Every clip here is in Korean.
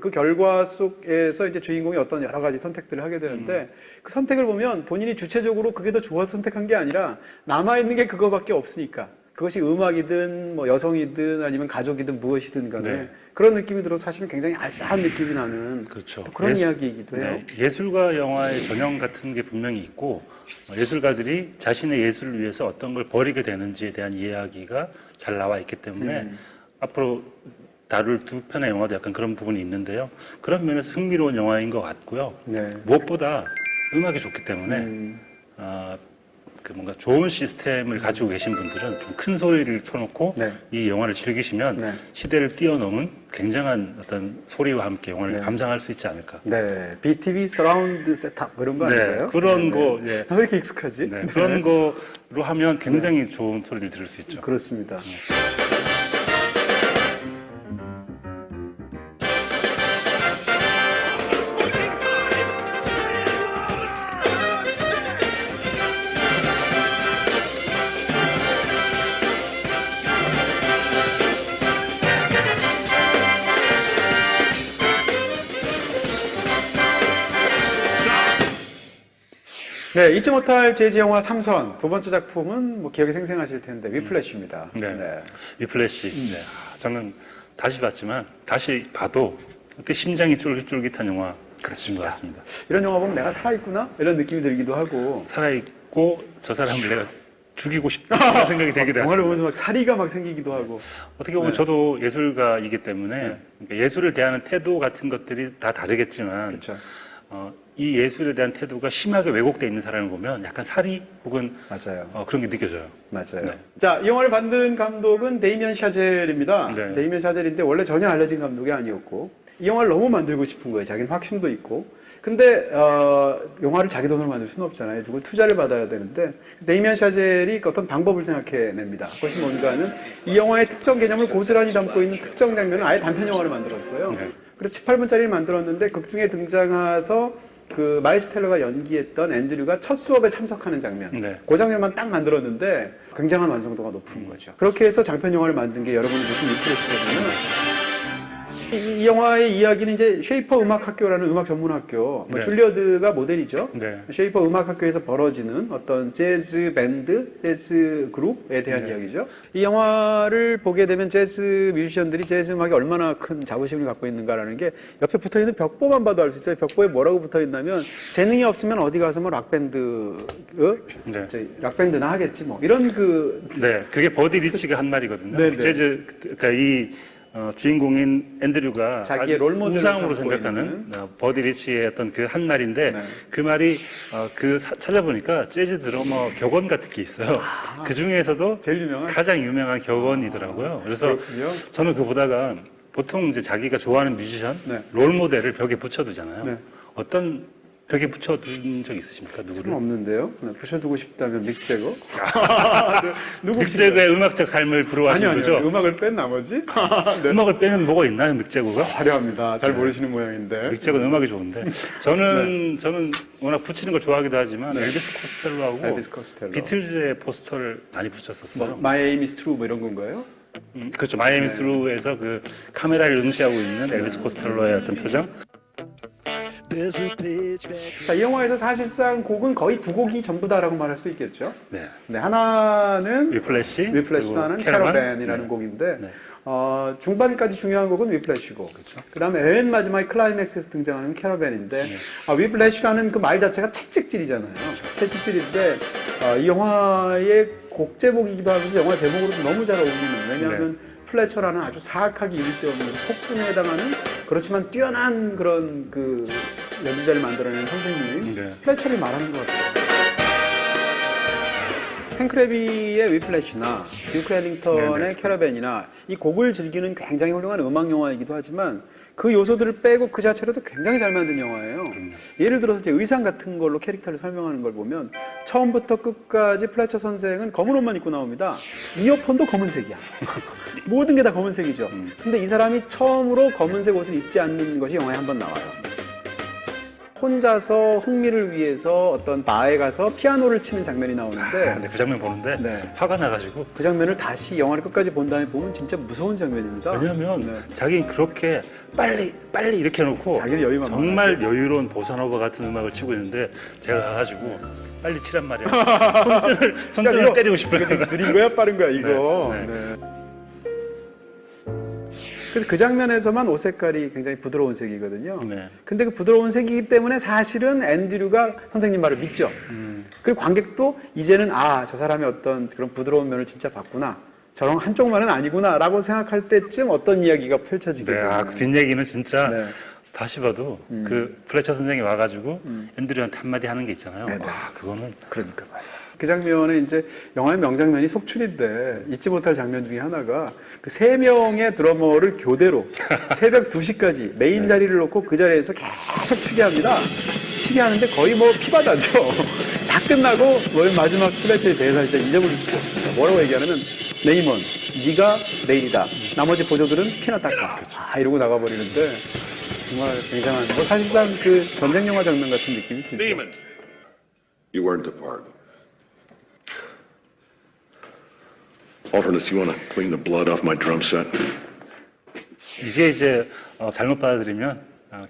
그 결과 속에서 이제 주인공이 어떤 여러 가지 선택들을 하게 되는데 그 선택을 보면 본인이 주체적으로 그게 더 좋아서 선택한 게 아니라 남아있는 게 그거밖에 없으니까 그것이 음악이든 뭐 여성이든 아니면 가족이든 무엇이든 간에 네. 그런 느낌이 들어서 사실은 굉장히 알싸한 느낌이 나는 그렇죠. 그런 이야기이기도 해요. 네. 예술과 영화의 전형 같은 게 분명히 있고 예술가들이 자신의 예술을 위해서 어떤 걸 버리게 되는지에 대한 이야기가 잘 나와 있기 때문에 앞으로 다룰 두 편의 영화도 약간 그런 부분이 있는데요. 그런 면에서 흥미로운 영화인 것 같고요. 네. 무엇보다 음악이 좋기 때문에 그 뭔가 좋은 시스템을 가지고 계신 분들은 좀 큰 소리를 켜놓고 네. 이 영화를 즐기시면 네. 시대를 뛰어넘은 굉장한 어떤 소리와 함께 영화를 네. 감상할 수 있지 않을까. 네, BTV 서라운드 셋탑 그런 거 네, 아닌가요? 그런 네, 거, 네. 예. 왜 이렇게 익숙하지? 네, 그런 거로 하면 굉장히 좋은 소리를 들을 수 있죠. 그렇습니다. 네, 잊지 못할 재즈 영화 3선 두 번째 작품은 뭐 기억이 생생하실 텐데 위플래시입니다. 네. 위플래시. 네. 저는 다시 봤지만 다시 봐도 그때 심장이 쫄깃쫄깃한 영화 것 같습니다. 이런 영화 보면 내가 살아있구나 이런 느낌이 들기도 하고 살아있고 저 사람을 내가 죽이고 싶다는 생각이 들기도 영화를 했습니다. 보면서 막 사리가 막 생기기도 하고 어떻게 보면 네. 저도 예술가이기 때문에 그러니까 예술을 대하는 태도 같은 것들이 다 다르겠지만 그렇죠. 이 예술에 대한 태도가 심하게 왜곡되어 있는 사람을 보면 약간 사리 혹은 맞아요. 그런 게 느껴져요. 맞아요. 네. 자, 이 영화를 만든 감독은 데이미안 샤젤입니다. 네. 데이미안 샤젤인데 원래 전혀 알려진 감독이 아니었고 이 영화를 너무 만들고 싶은 거예요. 자기는 확신도 있고. 근데 영화를 자기 돈으로 만들 수는 없잖아요. 누구 투자를 받아야 되는데 데이미안 샤젤이 어떤 방법을 생각해냅니다. 그것이 뭔가 하면 이 영화의 특정 개념을 고스란히 담고 있는 특정 장면을 아예 단편 영화를 만들었어요. 네. 그래서 18분짜리를 만들었는데 극중에 등장해서 그 마일스 텔러가 연기했던 앤드류가 첫 수업에 참석하는 장면. 네. 그 장면만 딱 만들었는데 굉장한 완성도가 높은 거죠. 그렇게 해서 장편 영화를 만든 게 여러분이 보신 위플래시거든요. 이 영화의 이야기는 이제 쉐이퍼 음악학교라는 음악 전문학교, 네. 줄리어드가 모델이죠. 네. 쉐이퍼 음악학교에서 벌어지는 어떤 재즈 밴드, 재즈 그룹에 대한 네. 이야기죠. 이 영화를 보게 되면 재즈 뮤지션들이 재즈 음악에 얼마나 큰 자부심을 갖고 있는가라는 게 옆에 붙어있는 벽보만 봐도 알 수 있어요. 벽보에 뭐라고 붙어있냐면 재능이 없으면 어디 가서 뭐 락밴드, 네. 락밴드나 하겠지 뭐 이런 네, 그게 버디 리치가 한 말이거든요. 네, 네. 재즈, 그러니까 이 주인공인 앤드류가 자기의 아주 롤모델을 우상으로 삼고 생각하는 있는. 버디 리치의 어떤 그 한 말인데 네. 그 말이 찾아보니까 재즈 드러머 격언 같은 게 있어요. 그 중에서도 제일 유명한 가장 유명한 격언이더라고요. 그래서 그렇군요. 저는 그거 보다가 보통 이제 자기가 좋아하는 뮤지션 네. 롤모델을 벽에 붙여두잖아요. 네. 어떤 벽에 붙여둔 적 있으십니까? 좀 누구를? 없는데요. 붙여두고 싶다면 믹재거. 누구 믹재거의 음악적 삶을 부러워하시는 아니요, 거죠? 음악을 뺀 나머지 네. 음악을 빼면 뭐가 있나요, 믹재거가? 화려합니다. 잘 모르시는 모양인데. 믹재거는 음악이 좋은데 저는 워낙 붙이는 걸 좋아하기도 하지만 네. 엘비스 코스텔로하고 엘비스 코스텔로. 비틀즈의 포스터를 많이 붙였었어요. 뭐, 마이 에임 이즈 트루 뭐 이런 건가요? 그렇죠. 마이애미 스루에서 그 카메라를 응시하고 있는 엘비스 코스텔로의 어떤 표정. 자, 이 영화에서 사실상 곡은 거의 두 곡이 전부다라고 말할 수 있겠죠. 네. 네, 하나는 위플래시, 위플래시 또 그리고 하나는 캐러밴. 캐러밴이라는 네. 곡인데 네. 중반까지 중요한 곡은 위플래시고 그다음에 맨 마지막에 클라이맥스에서 등장하는 캐러밴인데 위플래시라는 그 말 자체가 채찍질이잖아요. 채찍질인데 이 영화의 곡 제목이기도 하면서 영화 제목으로도 너무 잘 어울리는 왜냐하면 플래처라는 아주 사악하게 일대 없는 폭군에 해당하는 그렇지만 뛰어난 그런 그 연주자를 만들어내는 선생님이 네. 플래처를 말하는 것 같아요. 팬크래비의 위플래시나 듀크 애닝턴의 네. 캐러밴이나 이 곡을 즐기는 굉장히 훌륭한 음악 영화이기도 하지만 그 요소들을 빼고 그 자체로도 굉장히 잘 만든 영화예요. 예를 들어서 이제 의상 같은 걸로 캐릭터를 설명하는 걸 보면 처음부터 끝까지 플래처 선생은 검은 옷만 입고 나옵니다. 이어폰도 검은색이야. 모든 게 다 검은색이죠. 근데 이 사람이 처음으로 검은색 옷을 입지 않는 것이 영화에 한 번 나와요. 혼자서 흥미를 위해서 어떤 바에 가서 피아노를 치는 장면이 나오는데 네, 그 장면 보는데 네. 화가 나가지고 그 장면을 다시 영화를 끝까지 본 다음에 보면 진짜 무서운 장면입니다. 왜냐하면 네. 자기는 그렇게 빨리 이렇게 해놓고 자기는 여유만 정말 여유로운 보사노바 같은 음악을 치고 있는데 제가 가가지고 빨리 치란 말이야. 손등을 때리고 싶어요. 이거 지금 느린 거야 빠른 거야 이거. 네, 네. 네. 그래서 그 장면에서만 옷 색깔이 굉장히 부드러운 색이거든요. 네. 근데 그 부드러운 색이기 때문에 사실은 앤드류가 선생님 말을 믿죠. 그리고 관객도 이제는 저 사람의 어떤 그런 부드러운 면을 진짜 봤구나. 저런 한쪽만은 아니구나라고 생각할 때쯤 어떤 이야기가 펼쳐지게 네, 돼요. 그 뒷얘기는 진짜 네. 다시 봐도 그 플래처 선생이 와가지고 앤드류한테 한마디 하는 게 있잖아요. 네, 네. 그거는 그러니까 그 장면에 이제 영화의 명장면이 속출인데 잊지 못할 장면 중에 하나가 그 3명의 드러머를 교대로 새벽 2시까지 메인 자리를 놓고 그 자리에서 계속 치게 합니다. 치게 하는데 거의 뭐 피바다죠. 다 끝나고 마지막 플래처의 대사를 진짜 잊어버릴 수가 없습니다. 뭐라고 얘기하냐면 네이먼, 네가 내일이다. 나머지 보조들은 피나 닦아. 이러고 나가버리는데 정말 굉장한 사실상 그 전쟁 영화 장면 같은 느낌이 들죠. Neiman, you weren't a part. Alternates, you want to clean the blood off my drum set? 이게 이제 잘못 받아들이면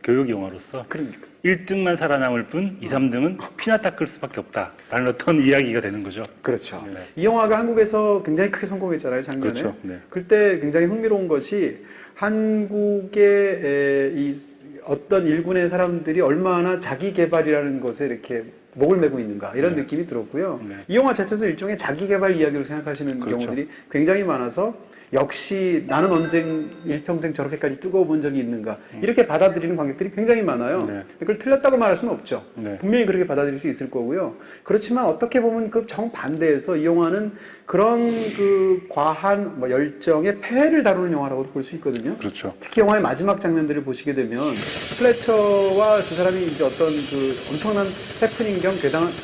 교육 용어로서 그러니까. 1등만 살아남을 뿐 2, 3등은 피나 닦을 수밖에 없다라는 어떤 이야기가 되는 거죠. 그렇죠. 네. 이 영화가 한국에서 굉장히 크게 성공했잖아요, 작년에. 그렇죠. 네. 그때 굉장히 흥미로운 것이 한국의 이 어떤 일군의 사람들이 얼마나 자기 개발이라는 것에 이렇게 목을 메고 있는가 이런 느낌이 들었고요. 네. 이 영화 자체도 일종의 자기 개발 이야기로 생각하시는 그렇죠. 경우들이 굉장히 많아서 역시 나는 언젠 일평생 저렇게까지 뜨거워 본 적이 있는가 이렇게 받아들이는 관객들이 굉장히 많아요. 네. 그걸 틀렸다고 말할 수는 없죠. 네. 분명히 그렇게 받아들일 수 있을 거고요. 그렇지만 어떻게 보면 그 정반대에서 이 영화는 그런 그 과한 열정의 폐해를 다루는 영화라고도 볼 수 있거든요. 그렇죠. 특히 영화의 마지막 장면들을 보시게 되면 플래처와 두 사람이 이제 어떤 그 엄청난 해프닝 겸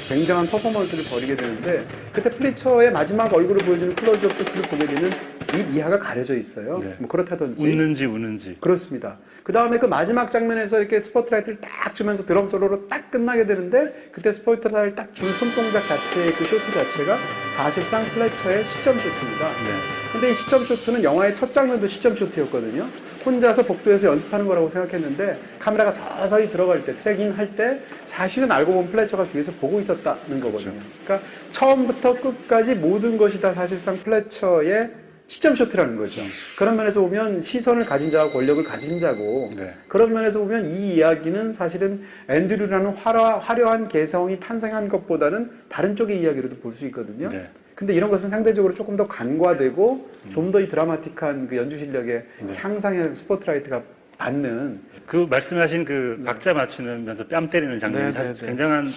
굉장한 퍼포먼스를 벌이게 되는데 그때 플래처의 마지막 얼굴을 보여주는 클로즈업 쇼트를 보게 되면 입 이하가 가려져 있어요. 네. 뭐 그렇다든지. 웃는지 우는지. 그렇습니다. 그 다음에 그 마지막 장면에서 이렇게 스포트라이트를 딱 주면서 드럼 솔로로 딱 끝나게 되는데 그때 스포트라이트를 딱 준 손동작 자체의 그 쇼트 자체가 사실상 플래처의 시점 쇼트입니다. 네. 근데 이 시점 쇼트는 영화의 첫 장면도 시점 쇼트였거든요. 혼자서 복도에서 연습하는 거라고 생각했는데 카메라가 서서히 들어갈 때, 트래킹 할 때 사실은 알고 보면 플래처가 뒤에서 보고 있었다는 거거든요. 그러니까 처음부터 끝까지 모든 것이 다 사실상 플래처의 시점 쇼트라는 거죠. 그런 면에서 보면 시선을 가진 자와 권력을 가진 자고 네. 그런 면에서 보면 이 이야기는 사실은 앤드류라는 화려한 개성이 탄생한 것보다는 다른 쪽의 이야기로도 볼 수 있거든요. 네. 근데 이런 것은 상대적으로 조금 더 간과되고 좀 더 이 드라마틱한 그 연주 실력의 향상의 스포트라이트가 받는 그 말씀하신 그 박자 맞추면서 뺨 때리는 장면이 네, 사실 네, 네. 굉장한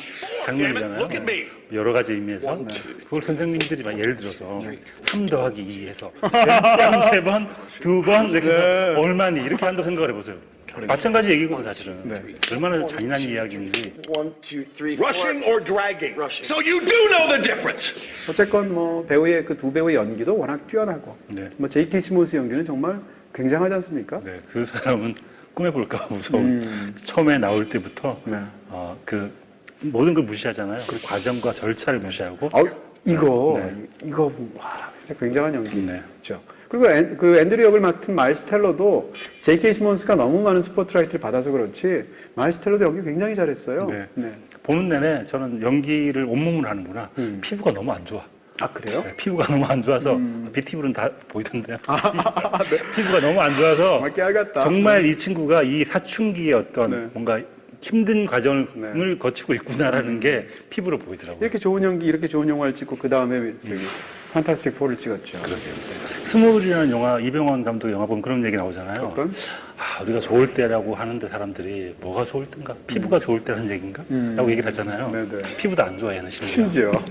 장면이잖아요. Look at me. 여러 가지 의미에서 그걸 선생님들이 막 예를 들어서 3 더하기 2에서 뺨 3번, 2번 이렇게 해서 얼마니 이렇게 한다고 생각을 해보세요. 마찬가지 얘기거든 사실은. 얼마나 잔인한 이야기인지. 1, 2, 3, 4. Rushing or dragging? Rushing. So you do know the difference. 어쨌건 뭐 배우의 그 두 배우의 연기도 워낙 뛰어나고 네. 뭐 제이키 시몬스 연기는 정말 굉장하지 않습니까? 네, 그 사람은 꿈해볼까 무서운. 처음에 나올 때부터 네. 그 모든 걸 무시하잖아요. 그 과정과 절차를 무시하고. 이거 네. 와 진짜 굉장한 연기죠. 네. 그리고 그 앤드류 역을 맡은 마일스 텔러도 J.K. 시몬스가 너무 많은 스포트라이트를 받아서 그렇지 마일스 텔러도 연기 굉장히 잘했어요. 네. 보는 내내 저는 연기를 온몸으로 하는구나. 피부가 너무 안 좋아. 아 그래요? 네, 피부가 너무 안 좋아서 BTV로는 다 보이던데요. 피부가 너무 안 좋아서 정말 깨알 같다. 정말 이 친구가 이 사춘기의 어떤 네. 뭔가 힘든 과정을 네. 거치고 있구나라는 게 피부로 보이더라고요. 이렇게 좋은 연기, 이렇게 좋은 영화를 찍고 그 다음에 저기 판타스틱 4를 찍었죠. 스몰이라는 영화, 이병헌 감독 영화 보면 그런 얘기 나오잖아요. 어떤? 우리가 좋을 때라고 하는데 사람들이 뭐가 좋을 때인가? 피부가 좋을 때라는 얘기인가? 라고 얘기를 하잖아요. 네네. 피부도 안 좋아, 얘는 심지어. 심지어.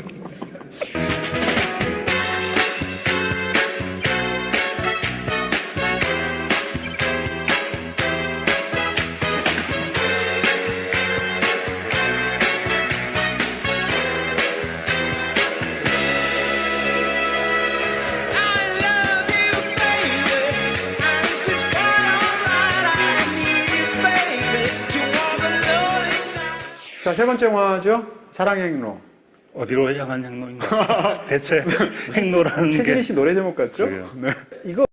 자, 세 번째 영화죠. 사랑의 행로. 어디로 향한 행로인가? 대체 행로라는 게 최진희 씨 노래 제목 같죠? 그래요. 네. 이거